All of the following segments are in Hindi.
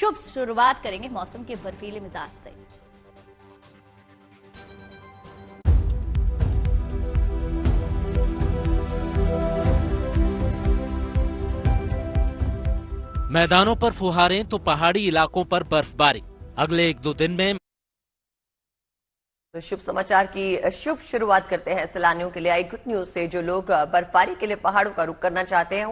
शुभ शुरुआत करेंगे मौसम के बर्फीले मिजाज से। मैदानों पर फुहारें तो पहाड़ी इलाकों पर बर्फबारी। अगले 1-2 दिन में तो शुभ समाचार की शुभ शुरुआत करते हैं सैलानियों के लिए आई गुड न्यूज से। जो लोग बर्फबारी के लिए पहाड़ों का रुख करना चाहते हैं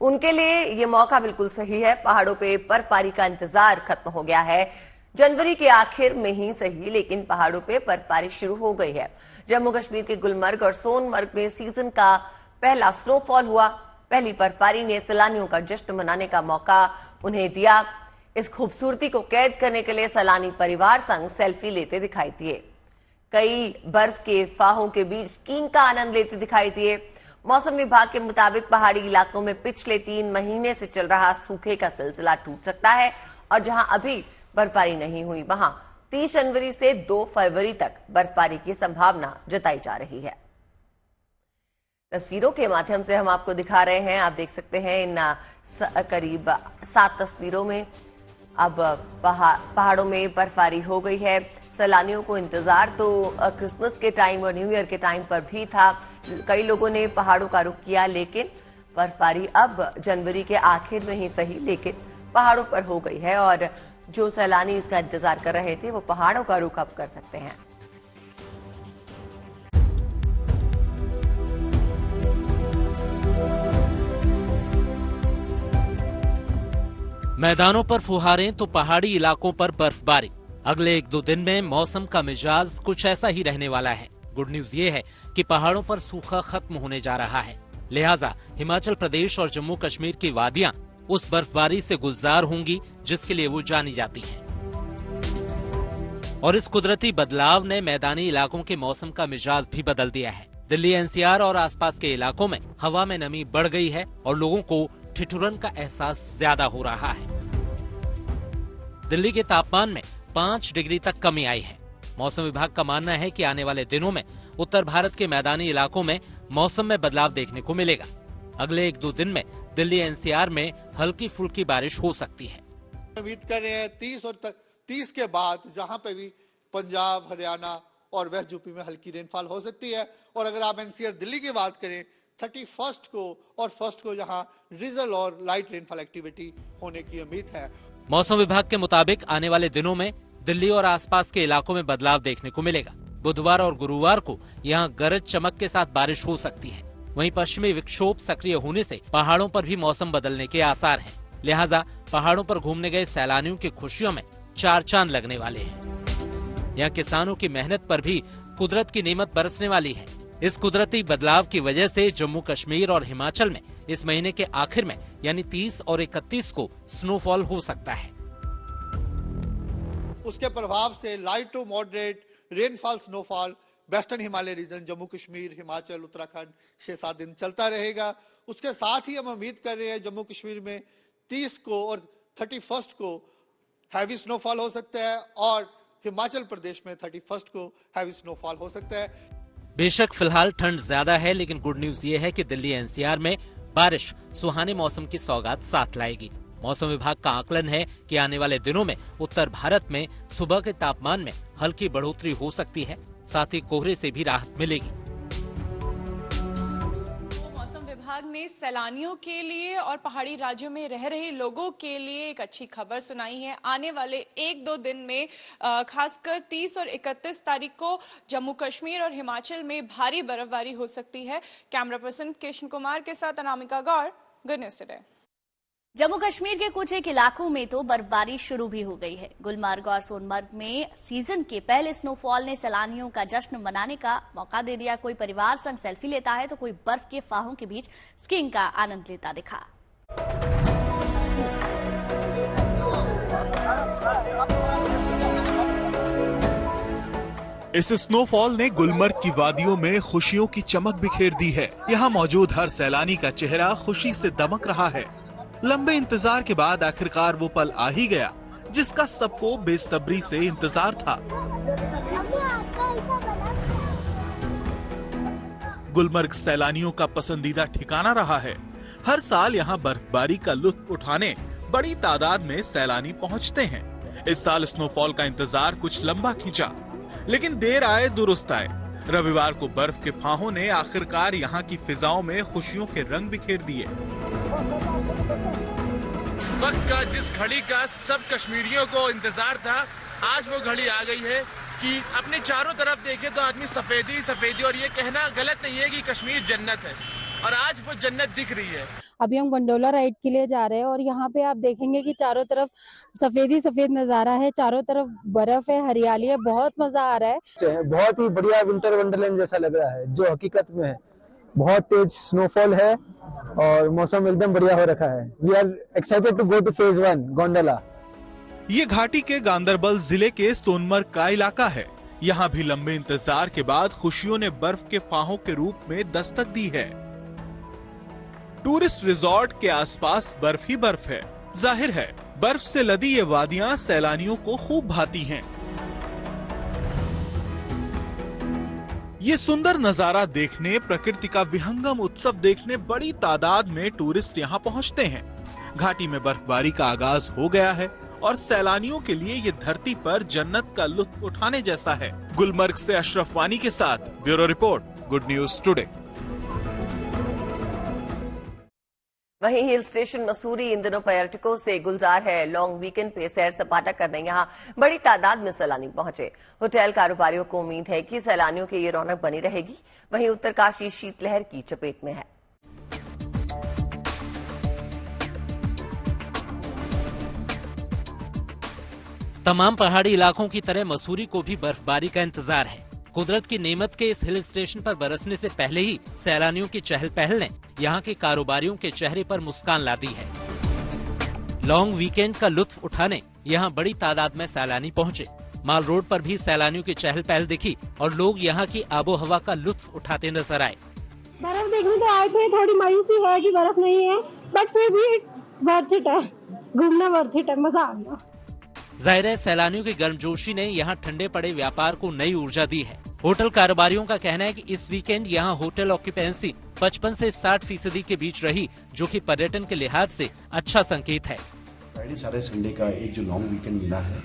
उनके लिए ये मौका बिल्कुल सही है। पहाड़ों पे बर्फबारी का इंतजार खत्म हो गया है। जनवरी के आखिर में ही सही, लेकिन पहाड़ों पे बर्फबारी शुरू हो गई है। जम्मू कश्मीर के गुलमर्ग और सोनमर्ग में सीजन का पहला स्नोफॉल हुआ। पहली बर्फबारी ने सैलानियों का जश्न मनाने का मौका उन्हें दिया। इस खूबसूरती को कैद करने के लिए सैलानी परिवार संग सेल्फी लेते दिखाई दिए। कई बर्फ के फाहों के बीच स्कीइंग का आनंद लेते दिखाई दिए। मौसम विभाग के मुताबिक पहाड़ी इलाकों में पिछले 3 महीने से चल रहा सूखे का सिलसिला टूट सकता है और जहां अभी बर्फबारी नहीं हुई वहां 30 जनवरी से 2 फरवरी तक बर्फबारी की संभावना जताई जा रही है। तस्वीरों के माध्यम से हम आपको दिखा रहे हैं, आप देख सकते हैं इन करीब 7 तस्वीरों में अब पहाड़ों में बर्फबारी हो गई है। सैलानियों को इंतजार तो क्रिसमस के टाइम और न्यू ईयर के टाइम पर भी था। कई लोगों ने पहाड़ों का रुख किया, लेकिन बर्फबारी अब जनवरी के आखिर में ही सही लेकिन पहाड़ों पर हो गई है और जो सैलानी इसका इंतजार कर रहे थे वो पहाड़ों का रुख अब कर सकते हैं। मैदानों पर फुहारें तो पहाड़ी इलाकों पर बर्फबारी। अगले 1-2 दिन में मौसम का मिजाज कुछ ऐसा ही रहने वाला है। गुड न्यूज ये है कि पहाड़ों पर सूखा खत्म होने जा रहा है, लिहाजा हिमाचल प्रदेश और जम्मू कश्मीर की वादियां उस बर्फबारी से गुलजार होंगी जिसके लिए वो जानी जाती हैं। और इस कुदरती बदलाव ने मैदानी इलाकों के मौसम का मिजाज भी बदल दिया है। दिल्ली एनसीआर और आसपास के इलाकों में हवा में नमी बढ़ गई है और लोगों को ठिठुरन का एहसास ज्यादा हो रहा है। दिल्ली के तापमान में 5 डिग्री तक कमी आई है। मौसम विभाग का मानना है कि आने वाले दिनों में उत्तर भारत के मैदानी इलाकों में मौसम में बदलाव देखने को मिलेगा। अगले 1-2 दिन में दिल्ली एनसीआर में हल्की फुल्की बारिश हो सकती है। उम्मीद कर रहे हैं 30 के बाद जहां पे भी पंजाब, हरियाणा और वेस्ट यूपी में हल्की रेनफॉल हो सकती है। और अगर आप एनसीआर दिल्ली की बात करें 31 को और 1 को यहाँ ड्रिजल और लाइट रेनफॉल एक्टिविटी होने की उम्मीद है। मौसम विभाग के मुताबिक आने वाले दिनों में दिल्ली और आसपास के इलाकों में बदलाव देखने को मिलेगा। बुधवार और गुरुवार को यहाँ गरज चमक के साथ बारिश हो सकती है। वहीं पश्चिमी विक्षोभ सक्रिय होने से पहाड़ों पर भी मौसम बदलने के आसार हैं। लिहाजा पहाड़ों पर घूमने गए सैलानियों की खुशियों में 4 चांद लगने वाले हैं। यहाँ किसानों की मेहनत पर भी कुदरत की नेमत बरसने वाली है। इस कुदरती बदलाव की वजह से जम्मू कश्मीर और हिमाचल में इस महीने के आखिर में यानी 30 और 31 को स्नोफॉल हो सकता है। उसके प्रभाव से light to moderate rainfall snowfall western Himalaya region Jammu Kashmir, Himachal, Uttarakhand 6-7 दिन चलता रहेगा। उसके साथ ही हम उम्मीद कर रहे हैं जम्मू कश्मीर में 30 को और 31 को हैवी स्नोफॉल हो सकता है और हिमाचल प्रदेश में 31 को हैवी स्नोफॉल हो सकता है। बेशक फिलहाल ठंड ज्यादा है, लेकिन गुड न्यूज ये है कि दिल्ली एनसीआर में बारिश सुहाने मौसम की सौगात साथ लाएगी। मौसम विभाग का आकलन है कि आने वाले दिनों में उत्तर भारत में सुबह के तापमान में हल्की बढ़ोतरी हो सकती है, साथ ही कोहरे से भी राहत मिलेगी। मौसम विभाग ने सैलानियों के लिए और पहाड़ी राज्यों में रह रहे लोगों के लिए एक अच्छी खबर सुनाई है। आने वाले 1-2 दिन में खासकर 30 और 31 तारीख को जम्मू कश्मीर और हिमाचल में भारी बर्फबारी हो सकती है। कैमरा पर्सन कृष्ण कुमार के साथ Anamika Gaur, good news today. Jammu Kashmir के कुछ एक इलाकों में तो बर्फबारी शुरू भी हो गई है। गुलमर्ग और सोनमर्ग में सीजन के पहले स्नोफॉल ने सैलानियों का जश्न मनाने का मौका दे दिया। कोई परिवार संग सेल्फी लेता है तो कोई बर्फ के फाहों के बीच स्कीइंग का आनंद लेता दिखा। इस स्नोफॉल ने गुलमर्ग की वादियों में खुशियों की चमक बिखेर दी है। यहाँ मौजूद हर सैलानी का चेहरा खुशी से दमक रहा है। लंबे इंतजार के बाद आखिरकार वो पल आ ही गया जिसका सबको बेसब्री से इंतजार था। गुलमर्ग सैलानियों का पसंदीदा ठिकाना रहा है। हर साल यहाँ बर्फबारी का लुत्फ उठाने बड़ी तादाद में सैलानी पहुंचते हैं। इस साल स्नोफॉल का इंतजार कुछ लंबा खींचा, लेकिन देर आए दुरुस्त आए। रविवार को बर्फ के फाहों ने आखिरकार यहाँ की फिजाओं में खुशियों के रंग बिखेर दिए। वक्त का जिस घड़ी का सब कश्मीरियों को इंतजार था, आज वो घड़ी आ गई है कि अपने चारों तरफ देखे तो आदमी सफेदी सफेदी, और ये कहना गलत नहीं है कि कश्मीर जन्नत है, और आज वो जन्नत दिख रही है। अभी हम गंडोला राइड के लिए जा रहे हैं और यहाँ पे आप देखेंगे कि चारों तरफ सफेदी सफेद नजारा है, चारों तरफ बर्फ है, हरियाली है, बहुत मजा आ रहा है। बहुत ही बढ़िया विंटर वंडरलैंड जैसा लग रहा है, जो हकीकत में है। बहुत तेज स्नोफॉल है और मौसम एकदम बढ़िया हो रखा है। We are excited to go to phase 1 gondola. ये घाटी के गांदरबल जिले के सोनमर्ग का इलाका है। यहाँ भी लंबे इंतजार के बाद खुशियों ने बर्फ के फाहों के रूप में दस्तक दी है। टूरिस्ट रिजॉर्ट के आसपास बर्फ ही बर्फ है। जाहिर है बर्फ से लदी ये वादियां सैलानियों को खूब भाती हैं। ये सुंदर नजारा देखने, प्रकृति का विहंगम उत्सव देखने बड़ी तादाद में टूरिस्ट यहाँ पहुँचते हैं। घाटी में बर्फबारी का आगाज हो गया है और सैलानियों के लिए ये धरती पर जन्नत का लुत्फ उठाने जैसा है। गुलमर्ग से अशरफ वानी के साथ bureau report, good news today. वहीं हिल स्टेशन मसूरी इन दिनों पर्यटकों से गुलजार है। लॉन्ग वीकेंड पे सैर सपाटा करने यहां बड़ी तादाद में सैलानी पहुंचे। होटल कारोबारियों को उम्मीद है कि सैलानियों की ये रौनक बनी रहेगी। वहीं उत्तरकाशी शीतलहर की चपेट में है। तमाम पहाड़ी इलाकों की तरह मसूरी को भी बर्फबारी का इंतजार है। कुदरत की नेमत के इस हिल स्टेशन पर बरसने से पहले ही सैलानियों की चहल पहल ने यहाँ के कारोबारियों के चेहरे पर मुस्कान ला दी है। लॉन्ग वीकेंड का लुत्फ उठाने यहाँ बड़ी तादाद में सैलानी पहुँचे। माल रोड पर भी सैलानियों की चहल पहल दिखी और लोग यहाँ की आबो हवा का लुत्फ उठाते नजर आए। बर्फ देखने तो आए थे, थोड़ी मायूसी है कि बर्फ नहीं है, बट फिर भी वर्थ इट है, घूमना वर्थ इट है, मजा आ गया। जाहिर है सैलानियों की गर्मजोशी ने यहाँ ठंडे पड़े व्यापार को नई ऊर्जा दी है। होटल कारोबारियों का कहना है कि इस वीकेंड यहाँ होटल ऑक्यूपेंसी 55 से 60% के बीच रही, जो कि पर्यटन के लिहाज से अच्छा संकेत है। फ्राइडे सैटरडे संडे का एक जो लॉन्ग वीकेंड मिला है,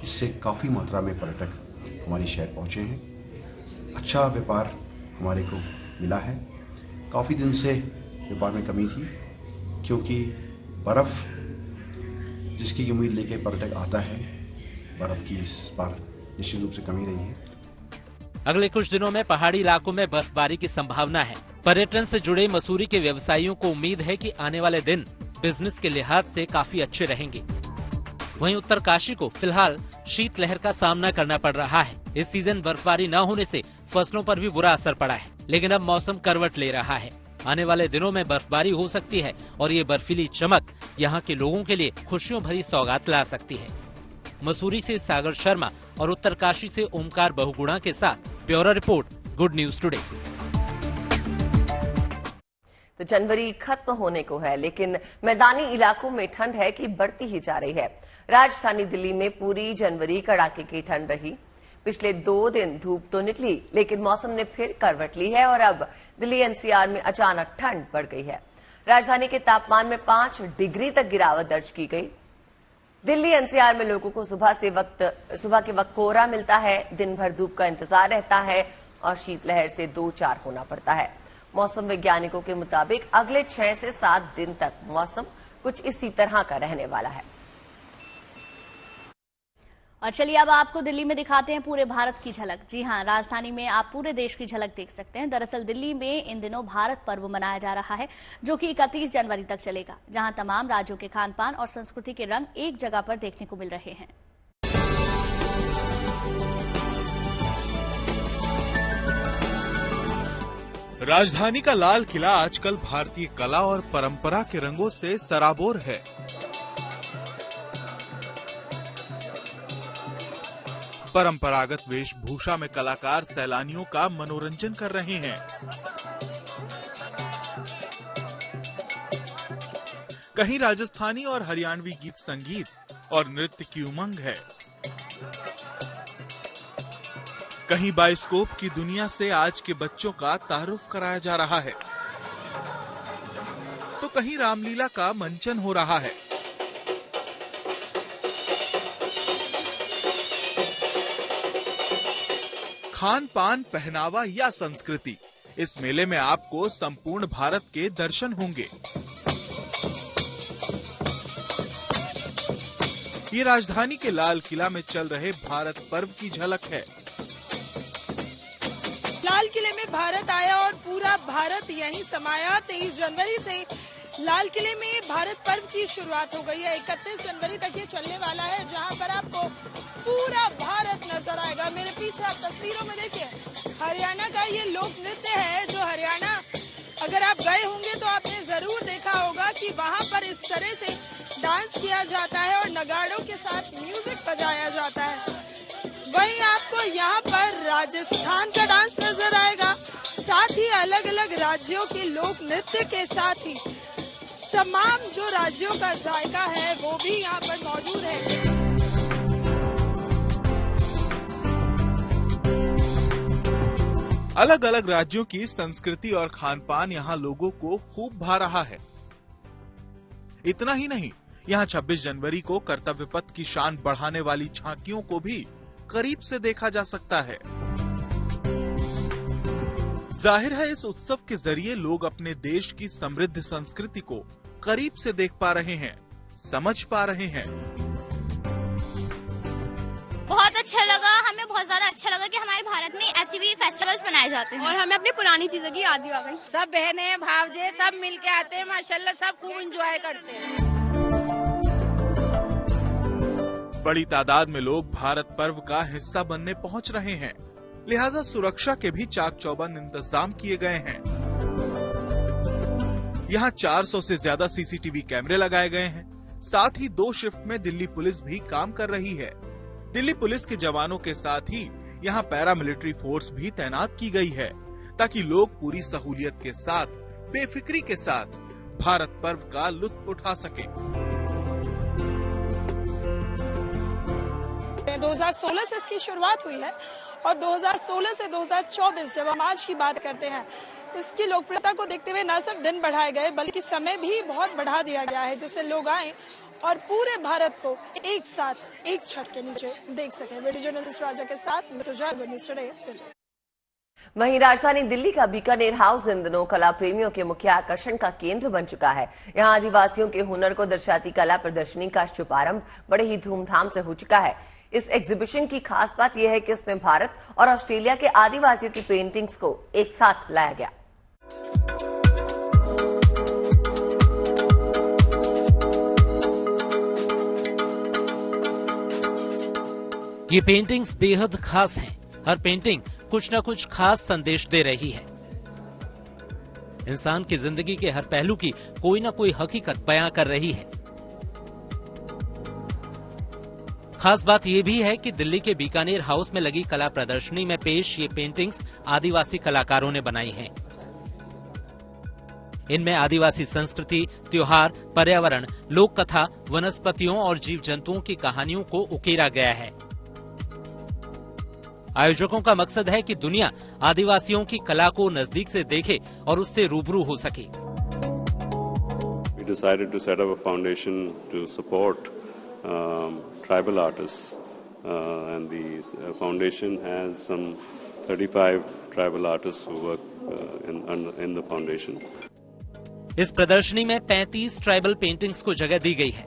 इससे काफी मात्रा में पर्यटक हमारे शहर पहुंचे हैं। अच्छा व्यापार हमारे को मिला है। काफी दिन से व्यापार में कमी थी, क्योंकि बर्फ जिसकी उम्मीद लेके पर्यटक आता है, बर्फ की इस बार निश्चित रूप से कमी रही है। अगले कुछ दिनों में पहाड़ी इलाकों में बर्फबारी की संभावना है। पर्यटन से जुड़े मसूरी के व्यवसायियों को उम्मीद है कि आने वाले दिन बिजनेस के लिहाज से काफी अच्छे रहेंगे। वहीं उत्तरकाशी को फिलहाल शीतलहर का सामना करना पड़ रहा है। इस सीजन बर्फबारी न होने से फसलों पर भी बुरा असर पड़ा है, लेकिन अब मौसम करवट ले रहा है। आने वाले दिनों में बर्फबारी हो सकती है और ये बर्फीली चमक यहाँ के लोगों के लिए खुशियों भरी सौगात ला सकती है। मसूरी से सागर शर्मा और उत्तरकाशी से ओमकार बहुगुणा के साथ bureau report, good news today. तो जनवरी खत्म होने को है, लेकिन मैदानी इलाकों में ठंड है कि बढ़ती ही जा रही है। राजधानी दिल्ली में पूरी जनवरी कड़ाके की ठंड रही। पिछले 2 दिन धूप तो निकली, लेकिन मौसम ने फिर करवट ली है और अब दिल्ली एनसीआर में अचानक ठंड बढ़ गई है। राजधानी के तापमान में 5 डिग्री तक गिरावट दर्ज की गई। दिल्ली एनसीआर में लोगों को सुबह के वक्त कोहरा मिलता है, दिन भर धूप का इंतजार रहता है और शीतलहर से 2-4 होना पड़ता है। मौसम वैज्ञानिकों के मुताबिक अगले 6 से 7 दिन तक मौसम कुछ इसी तरह का रहने वाला है। और चलिए अब आपको दिल्ली में दिखाते हैं पूरे भारत की झलक। जी हां, राजधानी में आप पूरे देश की झलक देख सकते हैं। दरअसल दिल्ली में इन दिनों भारत पर्व मनाया जा रहा है, जो कि 31 जनवरी तक चलेगा, जहां तमाम राज्यों के खान पान और संस्कृति के रंग एक जगह पर देखने को मिल रहे हैं। राजधानी का लाल किला आजकल भारतीय कला और परंपरा के रंगों से सराबोर है। परंपरागत वेशभूषा में कलाकार सैलानियों का मनोरंजन कर रहे हैं। कहीं राजस्थानी और हरियाणवी गीत संगीत और नृत्य की उमंग है, कहीं बायोस्कोप की दुनिया से आज के बच्चों का तारुफ कराया जा रहा है, तो कहीं रामलीला का मंचन हो रहा है। खान पान, पहनावा या संस्कृति, इस मेले में आपको संपूर्ण भारत के दर्शन होंगे। ये राजधानी के लाल किला में चल रहे भारत पर्व की झलक है। लाल किले में भारत आया और पूरा भारत यहीं समाया। 23 जनवरी से लाल किले में भारत पर्व की शुरुआत हो गई है। 31 जनवरी तक ये चलने वाला है, जहां पर आपको पूरा भारत नजर आएगा। मेरे पीछे आप तस्वीरों में देखिए, हरियाणा का ये लोक नृत्य है, जो हरियाणा अगर आप गए होंगे तो आपने जरूर देखा होगा कि वहां पर इस तरह से डांस किया जाता है और नगाड़ों के साथ म्यूजिक बजाया जाता है। वहीं आपको यहाँ पर राजस्थान का डांस नजर आएगा, साथ ही अलग अलग राज्यों के लोक नृत्य के साथ ही तमाम जो राज्यों का जायका है वो भी यहाँ पर मौजूद है। अलग अलग राज्यों की संस्कृति और खान पान यहाँ लोगों को खूब भा रहा है। इतना ही नहीं, यहाँ 26 जनवरी को कर्तव्य पथ की शान बढ़ाने वाली झांकियों को भी करीब से देखा जा सकता है। जाहिर है, इस उत्सव के जरिए लोग अपने देश की समृद्ध संस्कृति को करीब से देख पा रहे हैं, समझ पा रहे हैं। बहुत अच्छा लगा, हमें बहुत ज्यादा अच्छा लगा कि हमारे भारत में ऐसे भी फेस्टिवल्स मनाए जाते हैं और हमें अपनी पुरानी चीजों की याद भी आ गई। सब बहनें भावजे सब मिलके आते हैं, माशाल्लाह सब खूब एंजॉय करते हैं। बड़ी तादाद में लोग भारत पर्व का हिस्सा बनने पहुंच रहे हैं, लिहाजा सुरक्षा के भी चाक चौबंद इंतजाम किए गए हैं। यहाँ 400 से ज्यादा सीसीटीवी कैमरे लगाए गए हैं। साथ ही 2 शिफ्ट में दिल्ली पुलिस भी काम कर रही है। दिल्ली पुलिस के जवानों के साथ ही यहाँ पैरामिलिट्री फोर्स भी तैनात की गई है, ताकि लोग पूरी सहूलियत के साथ, बेफिक्री के साथ भारत पर्व का लुत्फ उठा सके। 2016 से इसकी शुरुआत हुई है और 2016 से 2024 जब हम आज की बात करते हैं, इसकी लोकप्रियता को देखते हुए न सिर्फ दिन बढ़ाए गए बल्कि समय भी बहुत बढ़ा दिया गया है, जिससे लोग आए और पूरे भारत को एक साथ एक छत के नीचे देख सके। वीडियो जर्नलिस्ट राजा के साथ दिल्ली। वहीं राजधानी दिल्ली का बीकानेर हाउस इन दिनों कला प्रेमियों के मुख्य आकर्षण का केंद्र बन चुका है। यहां आदिवासियों के हुनर को दर्शाती कला प्रदर्शनी का शुभारंभ बड़े ही धूमधाम से हो चुका है। इस एग्जीबिशन की खास बात यह है कि इसमें भारत और ऑस्ट्रेलिया के आदिवासियों की पेंटिंग्स को एक साथ लाया गया। ये पेंटिंग्स बेहद खास हैं। हर पेंटिंग कुछ न कुछ खास संदेश दे रही है। इंसान की जिंदगी के हर पहलू की कोई न कोई हकीकत बयां कर रही है। खास बात यह भी है कि दिल्ली के बीकानेर हाउस में लगी कला प्रदर्शनी में पेश ये पेंटिंग्स आदिवासी कलाकारों ने बनाई हैं। इनमें आदिवासी संस्कृति, त्योहार, पर्यावरण, लोक कथा, वनस्पतियों और जीव जंतुओं की कहानियों को उकेरा गया है। आयोजकों का मकसद है कि दुनिया आदिवासियों की कला को नजदीक से देखे और उससे रूबरू हो सके। We decided to set up a foundation to support tribal artists, and the foundation has some 35 tribal artists who work in the foundation. इस प्रदर्शनी में 35 ट्राइबल पेंटिंग्स को जगह दी गई है।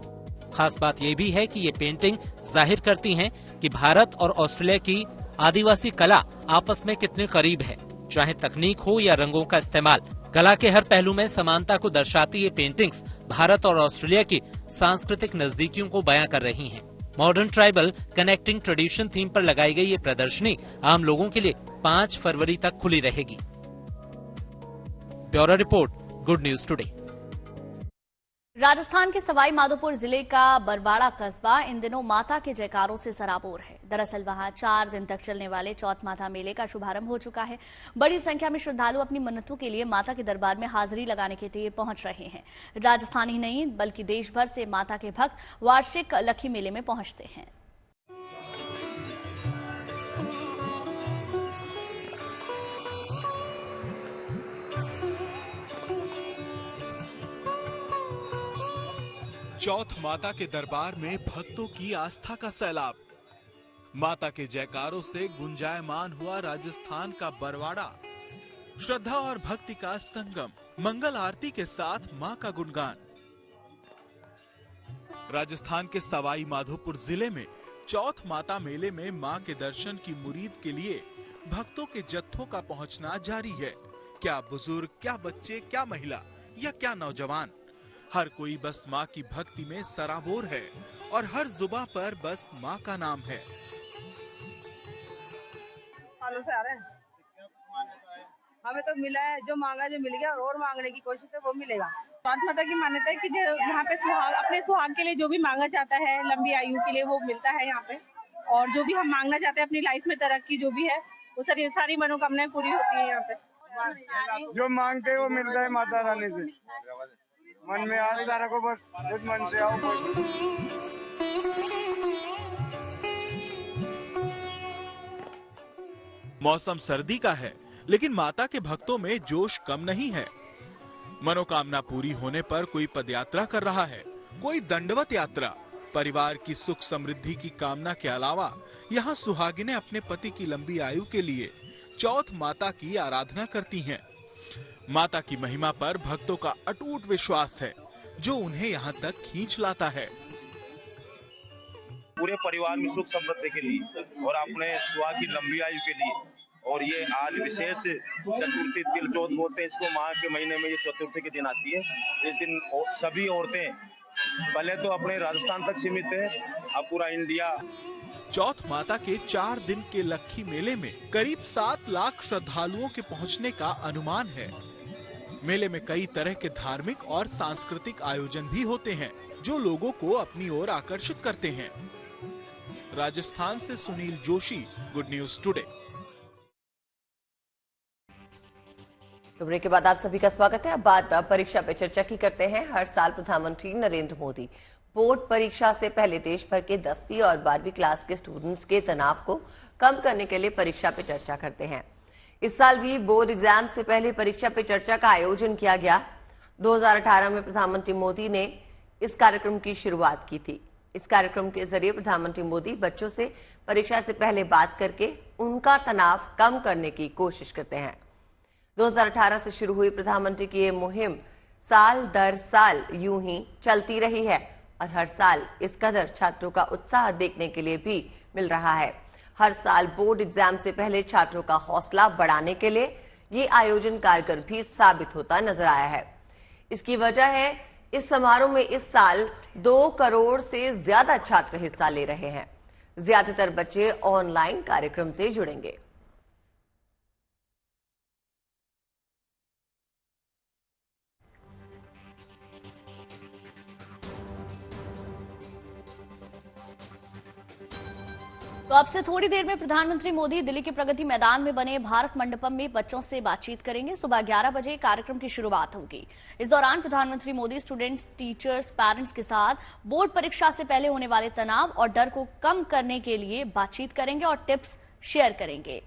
खास बात यह भी है कि ये पेंटिंग जाहिर करती हैं कि भारत और ऑस्ट्रेलिया की आदिवासी कला आपस में कितने करीब है। चाहे तकनीक हो या रंगों का इस्तेमाल, कला के हर पहलू में समानता को दर्शाती ये पेंटिंग्स भारत और ऑस्ट्रेलिया की सांस्कृतिक नजदीकियों को बयां कर रही हैं। Modern tribal connecting tradition theme पर लगाई गई ये प्रदर्शनी आम लोगों के लिए 5 फरवरी तक खुली रहेगी। Bureau report, good news today. Rajasthan के सवाई माधोपुर जिले का बरवाड़ा कस्बा इन दिनों माता के जयकारों से सराबोर है। दरअसल वहां 4 दिन तक चलने वाले चौथ माता मेले का शुभारंभ हो चुका है। बड़ी संख्या में श्रद्धालु अपनी मन्नतों के लिए माता के दरबार में हाजिरी लगाने के लिए पहुंच रहे हैं। राजस्थान ही नहीं बल्कि देश भर से माता के भक्त वार्षिक लक्खी मेले में पहुंचते हैं। चौथ माता के दरबार में भक्तों की आस्था का सैलाब। माता के जयकारों से गुंजायमान हुआ राजस्थान का बरवाड़ा। श्रद्धा और भक्ति का संगम, मंगल आरती के साथ मां का गुणगान। राजस्थान के सवाई माधोपुर जिले में चौथ माता मेले में मां के दर्शन की मुरीद के लिए भक्तों के जत्थों का पहुंचना जारी है। क्या बुजुर्ग, क्या बच्चे, क्या महिला या क्या नौजवान, हर कोई बस मां की भक्ति में सराबोर है और हर जुबां पर बस मां का नाम है। से आ रहे हैं, हमें तो मिला है, जो मांगा जो मिल गया और मांगने की कोशिश है वो मिलेगा। चौथ माता की मान्यता है कि जो यहाँ पे सुहाग, अपने सुहाग के लिए जो भी मांगा जाता है, लंबी आयु के लिए वो मिलता है यहाँ पे। और जो भी हम मांगना चाहते हैं अपनी लाइफ में, तरक्की जो भी है, वो सारी मनोकामनाएं पूरी होती है यहाँ पे। जो मांगते हैं वो मिलता है माता रानी से। मन में आस्था रखो, बस खुद मन से आओ। मौसम सर्दी का है, लेकिन माता के भक्तों में जोश कम नहीं है। मनोकामना पूरी होने पर कोई पदयात्रा कर रहा है, कोई दंडवत यात्रा। परिवार की सुख समृद्धि की कामना के अलावा यहाँ सुहागिनें अपने पति की लंबी आयु के लिए चौथ माता की आराधना करती हैं। माता की महिमा पर भक्तों का अटूट विश्वास है, जो उन्हें यहाँ तक खींच लाता है। पूरे परिवार में सुख समृद्धि के लिए और अपने सुहाग की लंबी आयु के लिए। और ये आज विशेष चतुर्थी, तिल चौथ बोलते हैं इसको, माह के महीने में ये चतुर्थी के दिन आती है। इस दिन सभी औरतें, पहले तो अपने राजस्थान तक सीमित है, अब पूरा इंडिया। चौथ माता के 4 दिन के लक्खी मेले में करीब 7 लाख श्रद्धालुओं के पहुंचने का अनुमान है। मेले में कई तरह के धार्मिक और सांस्कृतिक आयोजन भी होते हैं, जो लोगों को अपनी ओर आकर्षित करते हैं। राजस्थान से Sunil Joshi, good news today. तो ब्रेक के बाद आप सभी का स्वागत है। अब बात परीक्षा पे चर्चा की करते हैं। हर साल प्रधानमंत्री नरेंद्र मोदी बोर्ड परीक्षा से पहले देश भर के 10वीं और 12वीं क्लास के स्टूडेंट्स के तनाव को कम करने के लिए परीक्षा पे चर्चा करते हैं। इस साल भी बोर्ड एग्जाम से पहले परीक्षा पे चर्चा का आयोजन किया गया। 2018 में प्रधानमंत्री मोदी ने इस कार्यक्रम की शुरुआत की थी। इस कार्यक्रम के जरिए प्रधानमंत्री मोदी बच्चों से परीक्षा से पहले बात करके उनका तनाव कम करने की कोशिश करते हैं। 2018 से शुरू हुई प्रधानमंत्री की ये मुहिम साल दर साल यूं ही चलती रही है और हर साल इस कदर छात्रों का उत्साह देखने के लिए भी मिल रहा है। हर साल बोर्ड एग्जाम से पहले छात्रों का हौसला बढ़ाने के लिए ये आयोजन कारगर भी साबित होता नजर आया है। इसकी वजह है इस समारोह में इस साल 2 करोड़ से ज्यादा छात्र हिस्सा ले रहे हैं। ज्यादातर बच्चे ऑनलाइन कार्यक्रम से जुड़ेंगे। तो अब से थोड़ी देर में प्रधानमंत्री मोदी दिल्ली के प्रगति मैदान में बने भारत मंडपम में बच्चों से बातचीत करेंगे। सुबह 11 बजे कार्यक्रम की शुरुआत होगी। इस दौरान प्रधानमंत्री मोदी स्टूडेंट्स, टीचर्स, पेरेंट्स के साथ बोर्ड परीक्षा से पहले होने वाले तनाव और डर को कम करने के लिए बातचीत करेंगे और टिप्स शेयर करेंगे।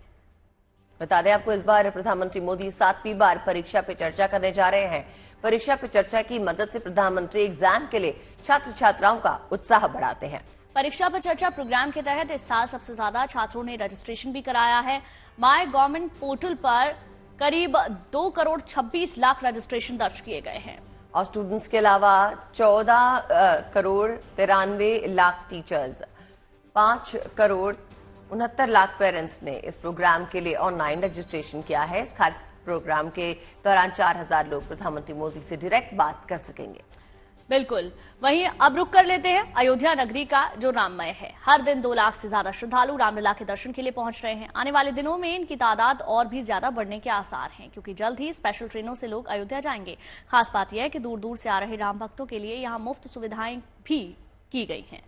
बता दें आपको, इस बार प्रधानमंत्री मोदी 7वीं बार परीक्षा पे चर्चा करने जा रहे हैं। परीक्षा पे चर्चा की मदद से प्रधानमंत्री एग्जाम के लिए छात्र छात्राओं का उत्साह बढ़ाते हैं। परीक्षा पर चर्चा प्रोग्राम के तहत इस साल सबसे ज्यादा छात्रों ने रजिस्ट्रेशन भी कराया है। माय गवर्नमेंट पोर्टल पर करीब 2 करोड़ 26 लाख रजिस्ट्रेशन दर्ज किए गए हैं। और स्टूडेंट्स के अलावा 14 करोड़ 93 लाख टीचर्स, 5 करोड़ 69 लाख पेरेंट्स ने इस प्रोग्राम के लिए ऑनलाइन रजिस्ट्रेशन किया है। इस खास प्रोग्राम के दौरान 4000 लोग प्रधानमंत्री मोदी से डायरेक्ट बात कर सकेंगे। बिल्कुल। वहीं अब रुक कर लेते हैं अयोध्या नगरी का, जो राममय है। हर दिन 2 लाख से ज्यादा श्रद्धालु रामलला के दर्शन के लिए पहुंच रहे हैं। आने वाले दिनों में इनकी तादाद और भी ज्यादा बढ़ने के आसार हैं, क्योंकि जल्द ही स्पेशल ट्रेनों से लोग अयोध्या जाएंगे। खास बात यह है कि दूर दूर से आ रहे राम भक्तों के लिए यहां मुफ्त सुविधाएं भी की गई हैं।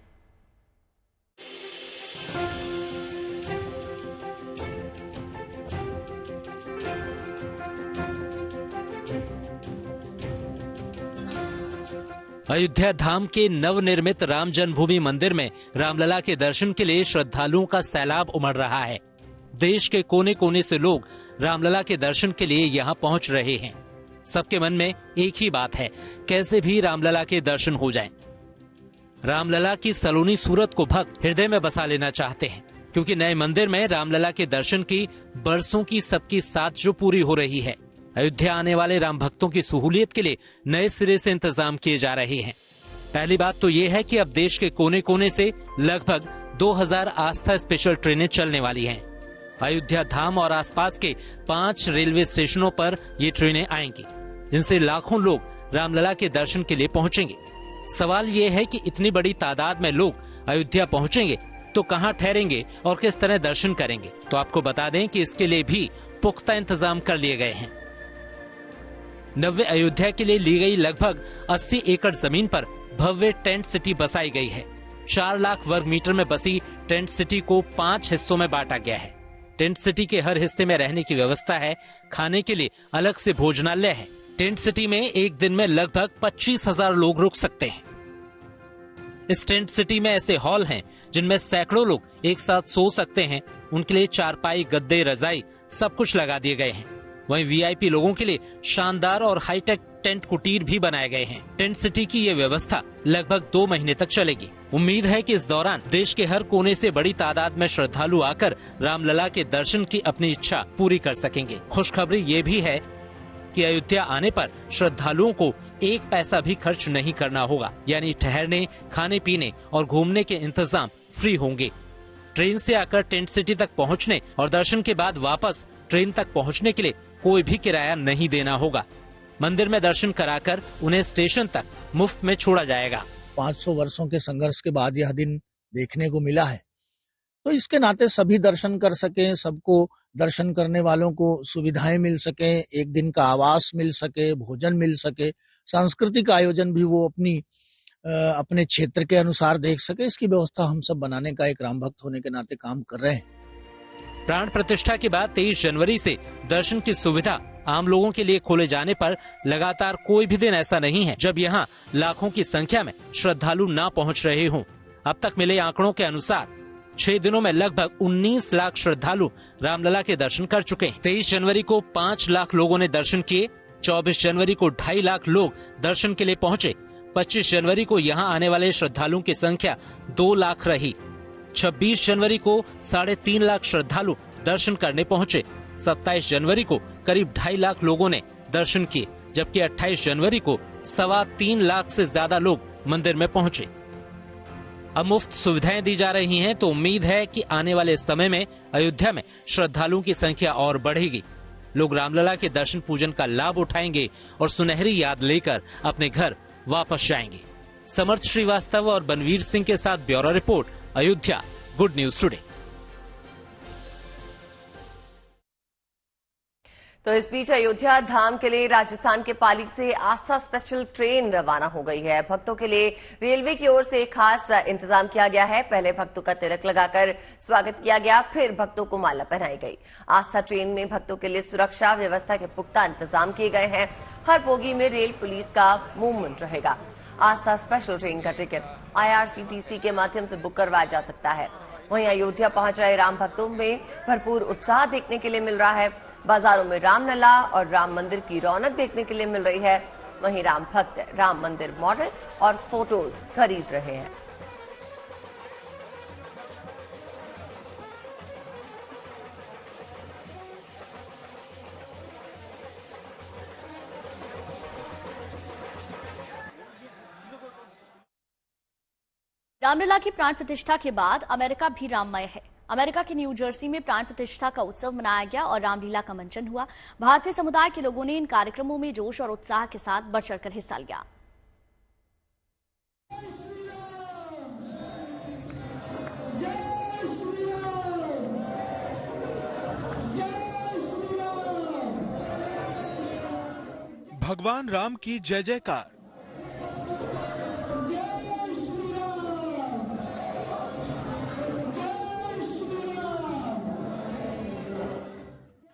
अयोध्या धाम के नवनिर्मित राम जन्मभूमि मंदिर में रामलला के दर्शन के लिए श्रद्धालुओं का सैलाब उमड़ रहा है। देश के कोने कोने से लोग रामलला के दर्शन के लिए यहाँ पहुँच रहे हैं। सबके मन में एक ही बात है, कैसे भी रामलला के दर्शन हो जाएं। रामलला की सलोनी सूरत को भक्त हृदय में बसा लेना चाहते हैं, क्योंकि नए मंदिर में रामलला के दर्शन की बरसों की सबकी साथ जो पूरी हो रही है। अयोध्या आने वाले राम भक्तों की सहूलियत के लिए नए सिरे से इंतजाम किए जा रहे हैं। पहली बात तो ये है कि अब देश के कोने कोने से लगभग 2000 आस्था स्पेशल ट्रेनें चलने वाली हैं। अयोध्या धाम और आसपास के 5 रेलवे स्टेशनों पर ये ट्रेनें आएंगी, जिनसे लाखों लोग रामलला के दर्शन के लिए पहुंचेंगे। सवाल ये है कि इतनी बड़ी तादाद में लोग अयोध्या पहुंचेंगे तो कहां ठहरेंगे और किस तरह दर्शन करेंगे। तो आपको बता दें कि इसके लिए भी पुख्ता इंतजाम कर लिए गए हैं। नव्य अयोध्या के लिए ली गई लगभग 80 एकड़ जमीन पर भव्य टेंट सिटी बसाई गई है। 4 लाख वर्ग मीटर में बसी टेंट सिटी को 5 हिस्सों में बांटा गया है। टेंट सिटी के हर हिस्से में रहने की व्यवस्था है। खाने के लिए अलग से भोजनालय है। टेंट सिटी में एक दिन में लगभग 25,000 लोग रुक सकते हैं। इस टेंट सिटी में ऐसे हॉल हैं जिनमें सैकड़ों लोग एक साथ सो सकते हैं। उनके लिए चारपाई, गद्दे, रजाई सब कुछ लगा दिए गए हैं। वहीं वीआईपी लोगों के लिए शानदार और हाईटेक टेंट कुटीर भी बनाए गए हैं। टेंट सिटी की ये व्यवस्था लगभग 2 महीने तक चलेगी। उम्मीद है कि इस दौरान देश के हर कोने से बड़ी तादाद में श्रद्धालु आकर रामलला के दर्शन की अपनी इच्छा पूरी कर सकेंगे। खुशखबरी ये भी है कि अयोध्या आने पर श्रद्धालुओं को 1 पैसा भी खर्च नहीं करना होगा, यानी ठहरने, खाने पीने और घूमने के इंतजाम फ्री होंगे। ट्रेन से आकर टेंट सिटी तक पहुंचने और दर्शन के बाद वापस ट्रेन तक पहुंचने के लिए कोई भी किराया नहीं देना होगा। मंदिर में दर्शन कराकर उन्हें स्टेशन तक मुफ्त में छोड़ा जाएगा। 500 वर्षों के संघर्ष के बाद यह दिन देखने को मिला है, तो इसके नाते सभी दर्शन कर सकें, सबको दर्शन करने वालों को सुविधाएं मिल सके, एक दिन का आवास मिल सके, भोजन मिल सके, सांस्कृतिक आयोजन भी वो अपने क्षेत्र के अनुसार देख सके, इसकी व्यवस्था हम सब बनाने का एक राम भक्त होने के नाते काम कर रहे हैं। प्राण प्रतिष्ठा के बाद 23 जनवरी से दर्शन की सुविधा आम लोगों के लिए खोले जाने पर लगातार कोई भी दिन ऐसा नहीं है जब यहाँ लाखों की संख्या में श्रद्धालु ना पहुँच रहे हों। अब तक मिले आंकड़ों के अनुसार 6 दिनों में लगभग 19 लाख श्रद्धालु रामलला के दर्शन कर चुके हैं। 23 जनवरी को 5 लाख लोगों ने दर्शन किए। 24 जनवरी को 2.5 लाख लोग दर्शन के लिए पहुँचे। 25 जनवरी को यहाँ आने वाले श्रद्धालुओं की संख्या 2 लाख रही। 26 जनवरी को 3.5 लाख श्रद्धालु दर्शन करने पहुँचे। 27 जनवरी को करीब 2.5 लाख लोगों ने दर्शन किए, जबकि 28 जनवरी को 3.25 लाख से ज्यादा लोग मंदिर में पहुँचे। अब मुफ्त सुविधाएं दी जा रही हैं, तो उम्मीद है कि आने वाले समय में अयोध्या में श्रद्धालुओं की संख्या और बढ़ेगी। लोग रामलला के दर्शन पूजन का लाभ उठाएंगे और सुनहरी याद लेकर अपने घर वापस जाएंगे। समर्थ श्रीवास्तव और बनवीर सिंह के साथ bureau report, Ayodhya, good news today. तो इस बीच अयोध्या धाम के लिए राजस्थान के पाली से आस्था स्पेशल ट्रेन रवाना हो गई है। भक्तों के लिए रेलवे की ओर से खास इंतजाम किया गया है। पहले भक्तों का तिलक लगाकर स्वागत किया गया, फिर भक्तों को माला पहनाई गई। आस्था ट्रेन में भक्तों के लिए सुरक्षा व्यवस्था के पुख्ता इंतजाम किए गए हैं। हर बोगी में रेल पुलिस का मूवमेंट रहेगा। आस्था स्पेशल ट्रेन का टिकट IRCTC के माध्यम से बुक करवाया जा सकता है। वहीं अयोध्या पहुंच रहे राम भक्तों में भरपूर उत्साह देखने के लिए मिल रहा है। बाजारों में रामलला और राम मंदिर की रौनक देखने के लिए मिल रही है। वहीं राम भक्त राम मंदिर मॉडल और फोटोज खरीद रहे हैं। रामलला की प्राण प्रतिष्ठा के बाद अमेरिका भी राममय है। अमेरिका के न्यू जर्सी में प्राण प्रतिष्ठा का उत्सव मनाया गया और रामलीला का मंचन हुआ। भारतीय समुदाय के लोगों ने इन कार्यक्रमों में जोश और उत्साह के साथ बढ़ चढ़कर हिस्सा लिया। भगवान राम की जय जयकार।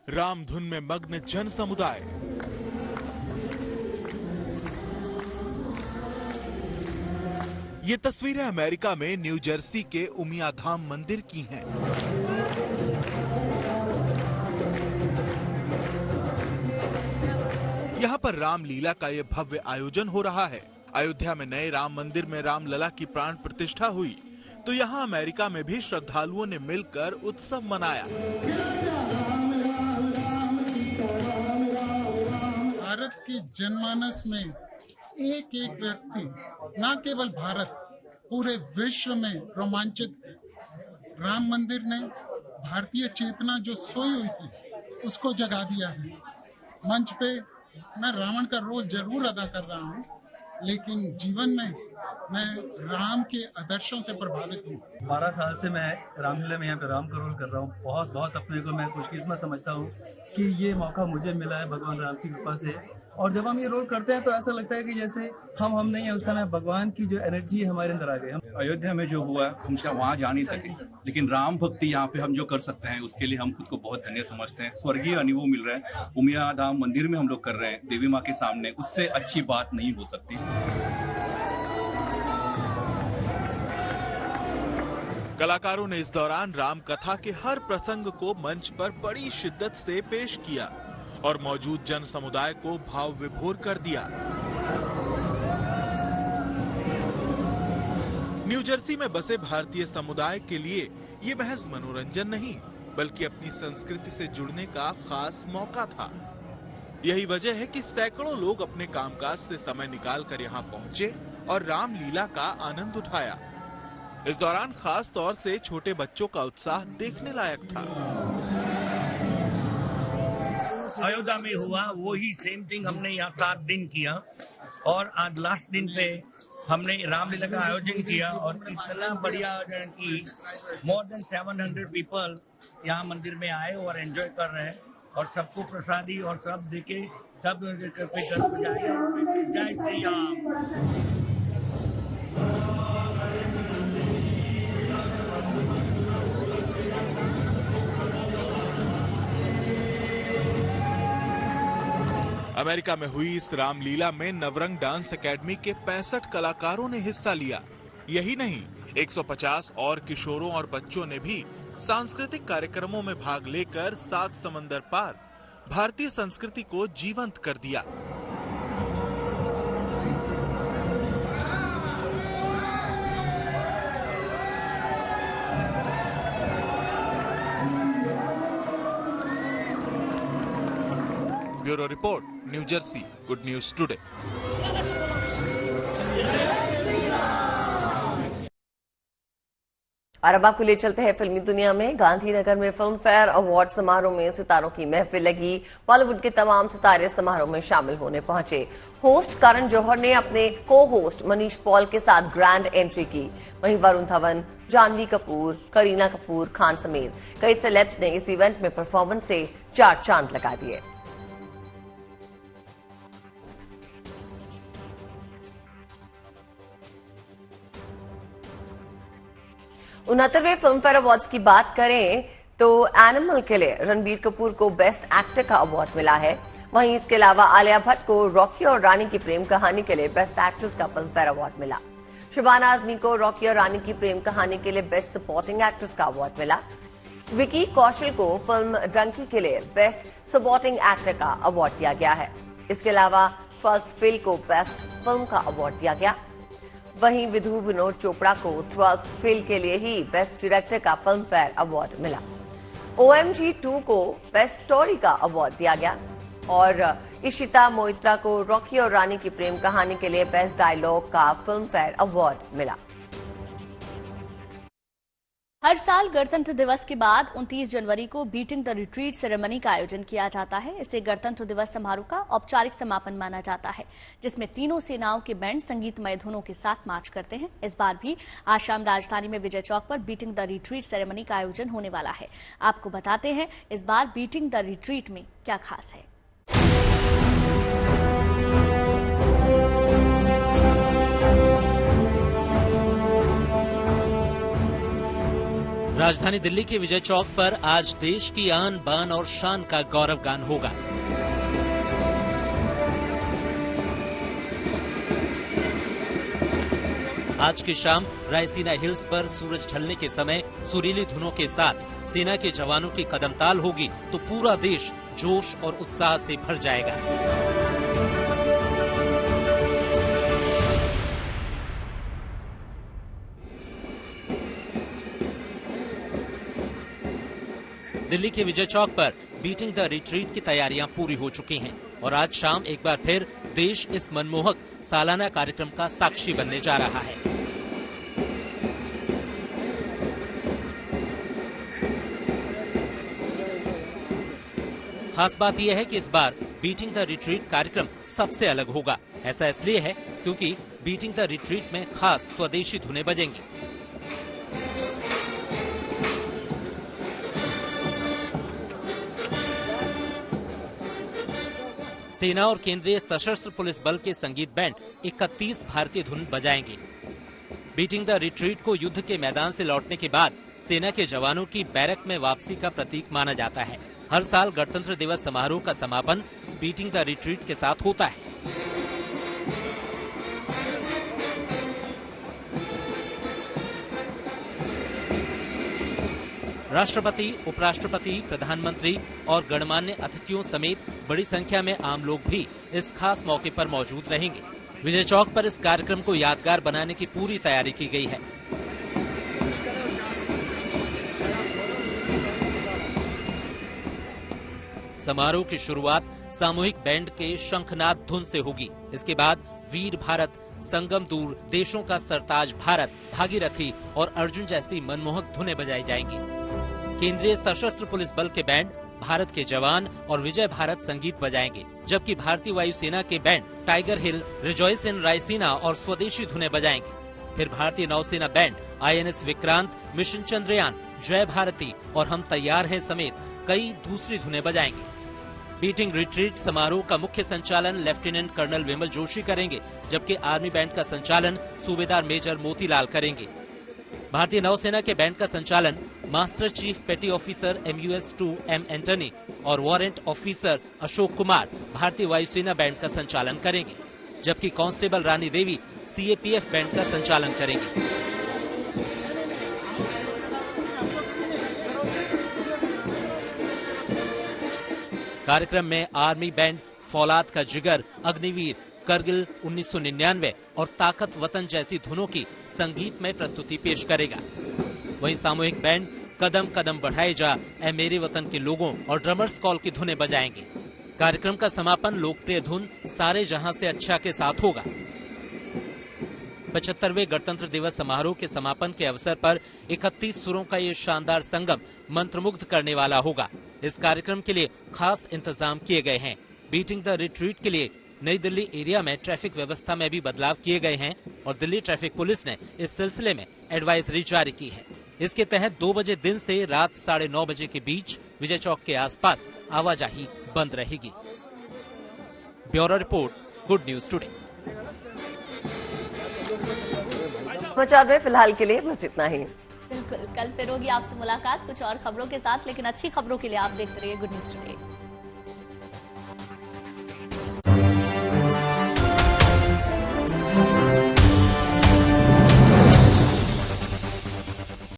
राम धुन में मग्न जन समुदाय। ये तस्वीरें अमेरिका में न्यू जर्सी के उमिया धाम मंदिर की हैं। यहाँ पर रामलीला का ये भव्य आयोजन हो रहा है। अयोध्या में नए राम मंदिर में रामलला की प्राण प्रतिष्ठा हुई। तो यहाँ अमेरिका में भी श्रद्धालुओं ने मिलकर उत्सव मनाया। भारत की जनमानस में एक एक व्यक्ति, न केवल भारत, पूरे विश्व में रोमांचित। राम मंदिर ने भारतीय चेतना जो सोई हुई थी उसको जगा दिया है। मंच पे मैं रावण का रोल जरूर अदा कर रहा हूँ, लेकिन जीवन में मैं राम के आदर्शों से प्रभावित हूँ। 12 साल से मैं रामलीला में यहाँ पे राम का रोल कर रहा हूँ। बहुत अपने को मैं खुशकिस्मत समझता हूँ कि ये मौका मुझे मिला है भगवान राम की कृपा से। और जब हम ये रोल करते हैं तो ऐसा लगता है कि जैसे हम नहीं है, उस समय भगवान की जो एनर्जी है हमारे अंदर आ गई। अयोध्या में जो हुआ हम वहाँ जा नहीं सके, लेकिन राम भक्ति यहाँ पे हम जो कर सकते हैं उसके लिए हम खुद को बहुत धन्य समझते हैं। स्वर्गीय अनुभव मिल रहा है। उमिया धाम मंदिर में हम लोग कर रहे हैं, देवी माँ के सामने, उससे अच्छी बात नहीं हो सकती। कलाकारों ने इस दौरान राम कथा के हर प्रसंग को मंच पर बड़ी शिद्दत से पेश किया और मौजूद जन समुदाय को भाव विभोर कर दिया। न्यू जर्सी में बसे भारतीय समुदाय के लिए ये महज मनोरंजन नहीं, बल्कि अपनी संस्कृति से जुड़ने का खास मौका था। यही वजह है कि सैकड़ों लोग अपने कामकाज से समय निकालकर यहाँ पहुंचे और रामलीला का आनंद उठाया। इस दौरान खास तौर से छोटे बच्चों का उत्साह देखने लायक था। अयोध्या में हुआ वही सेम थिंग हमने यहाँ 7 दिन किया और आज लास्ट दिन पे हमने रामलीला का आयोजन किया और इतना बढ़िया आयोजन की मोर देन 700 पीपल यहाँ मंदिर में आए और एंजॉय कर रहे हैं और सबको प्रसादी और सब देके सब जय श्री राम। अमेरिका में हुई इस रामलीला में नवरंग डांस एकेडमी के 65 कलाकारों ने हिस्सा लिया। यही नहीं, 150 और किशोरों और बच्चों ने भी सांस्कृतिक कार्यक्रमों में भाग लेकर 7 समंदर पार भारतीय संस्कृति को जीवंत कर दिया। Bureau report, new Jersey, good news today. और अब आपको ले चलते हैं फिल्मी दुनिया में। गांधीनगर में फिल्म फेयर अवार्ड समारोह में सितारों की महफिल लगी। बॉलीवुड के तमाम सितारे समारोह में शामिल होने पहुंचे। होस्ट करण जौहर ने अपने को होस्ट मनीष पॉल के साथ ग्रैंड एंट्री की। वहीं वरुण धवन, जानवी कपूर, करीना कपूर खान समेत कई सेलेब्स ने इस इवेंट में परफॉर्मेंस से 4 चांद लगा दिए। 69वें फिल्म फेयर अवार्ड्स की बात करें तो एनिमल के लिए रणबीर कपूर को बेस्ट एक्टर का अवार्ड मिला है। वहीं इसके अलावा आलिया भट्ट को रॉकी और रानी की प्रेम कहानी के लिए बेस्ट एक्ट्रेस का फिल्म फेयर अवार्ड मिला। शबाना आजमी को रॉकी और रानी की प्रेम कहानी के लिए बेस्ट सपोर्टिंग एक्ट्रेस का अवार्ड मिला। विकी कौशल को फिल्म डंकी के लिए बेस्ट सपोर्टिंग एक्टर का अवार्ड दिया गया है। इसके अलावा फर्स्ट फिल को बेस्ट फिल्म का अवार्ड दिया गया। वहीं विधु विनोद चोपड़ा को 12th फिल के लिए ही बेस्ट डायरेक्टर का फिल्म फेयर अवार्ड मिला। OMG 2 को बेस्ट स्टोरी का अवार्ड दिया गया और इशिता मोइत्रा को रॉकी और रानी की प्रेम कहानी के लिए बेस्ट डायलॉग का फिल्म फेयर अवार्ड मिला। हर साल गणतंत्र दिवस के बाद 29 जनवरी को बीटिंग द रिट्रीट सेरेमनी का आयोजन किया जाता है। इसे गणतंत्र दिवस समारोह का औपचारिक समापन माना जाता है, जिसमें तीनों सेनाओं के बैंड संगीतमय धुनों के साथ मार्च करते हैं। इस बार भी आज शाम राजधानी में विजय चौक पर बीटिंग द रिट्रीट सेरेमनी का आयोजन होने वाला है। आपको बताते हैं इस बार बीटिंग द रिट्रीट में क्या खास है। राजधानी दिल्ली के विजय चौक पर आज देश की आन बान और शान का गौरव गान होगा। आज की शाम रायसीना हिल्स पर सूरज ढलने के समय सुरीली धुनों के साथ सेना के जवानों की कदमताल होगी तो पूरा देश जोश और उत्साह से भर जाएगा। दिल्ली के विजय चौक पर बीटिंग द रिट्रीट की तैयारियां पूरी हो चुकी हैं और आज शाम एक बार फिर देश इस मनमोहक सालाना कार्यक्रम का साक्षी बनने जा रहा है। खास बात यह है कि इस बार बीटिंग द रिट्रीट कार्यक्रम सबसे अलग होगा। ऐसा इसलिए है क्योंकि बीटिंग द रिट्रीट में खास स्वदेशी धुनें बजेंगी। सेना और केंद्रीय सशस्त्र पुलिस बल के संगीत बैंड 31 भारतीय धुन बजाएंगे। बीटिंग द रिट्रीट को युद्ध के मैदान से लौटने के बाद सेना के जवानों की बैरक में वापसी का प्रतीक माना जाता है। हर साल गणतंत्र दिवस समारोह का समापन बीटिंग द रिट्रीट के साथ होता है। राष्ट्रपति, उपराष्ट्रपति, प्रधानमंत्री और गणमान्य अतिथियों समेत बड़ी संख्या में आम लोग भी इस खास मौके पर मौजूद रहेंगे। विजय चौक पर इस कार्यक्रम को यादगार बनाने की पूरी तैयारी की गई है। समारोह की शुरुआत सामूहिक बैंड के शंखनाद धुन से होगी। इसके बाद वीर भारत, संगम दूर, देशों का सरताज भारत, भागीरथी और अर्जुन जैसी मनमोहक धुनें बजाई जाएंगी। केंद्रीय सशस्त्र पुलिस बल के बैंड भारत के जवान और विजय भारत संगीत बजाएंगे, जबकि भारतीय वायुसेना के बैंड टाइगर हिल, रिजॉइस इन रायसीना और स्वदेशी धुनें बजाएंगे। फिर भारतीय नौसेना band INS Vikrant, mission Chandrayaan, जय भारती और हम तैयार हैं समेत कई दूसरी धुनें बजाएंगे। बीटिंग रिट्रीट समारोह का मुख्य संचालन लेफ्टिनेंट कर्नल विमल जोशी करेंगे, जबकि आर्मी बैंड का संचालन सूबेदार मेजर मोतीलाल करेंगे। भारतीय नौसेना के बैंड का संचालन मास्टर चीफ पेटी ऑफिसर MUS-2 M एंटनी और वारंट ऑफिसर अशोक कुमार भारतीय वायुसेना बैंड का संचालन करेंगे, जबकि constable Rani Devi CAPF band का संचालन करेंगे। कार्यक्रम में आर्मी बैंड फौलाद का जिगर, अग्निवीर, करगिल 1999 और ताकत वतन जैसी धुनों की संगीत में प्रस्तुति पेश करेगा। वहीं सामूहिक बैंड कदम कदम बढ़ाए जा, ऐ मेरे वतन के लोगों और ड्रमर्स कॉल की धुनें बजाएंगे। कार्यक्रम का समापन लोकप्रिय धुन सारे जहां से अच्छा के साथ होगा। 75वें गणतंत्र दिवस समारोह के समापन के अवसर पर 31 सुरों का ये शानदार संगम मंत्रमुग्ध करने वाला होगा। इस कार्यक्रम के लिए खास इंतजाम किए गए हैं। बीटिंग द रिट्रीट के लिए नई दिल्ली एरिया में ट्रैफिक व्यवस्था में भी बदलाव किए गए हैं और दिल्ली ट्रैफिक पुलिस ने इस सिलसिले में एडवाइजरी जारी की है। इसके तहत 2 बजे दिन से रात 9:30 बजे के बीच विजय चौक के आसपास आवाजाही बंद रहेगी। Bureau report, good news today. समाचार में फिलहाल के लिए बस इतना ही। बिल्कुल, कल फिर होगी आपसे मुलाकात कुछ और खबरों के साथ, लेकिन अच्छी खबरों के लिए आप देखते रहिए गुड न्यूज टुडे।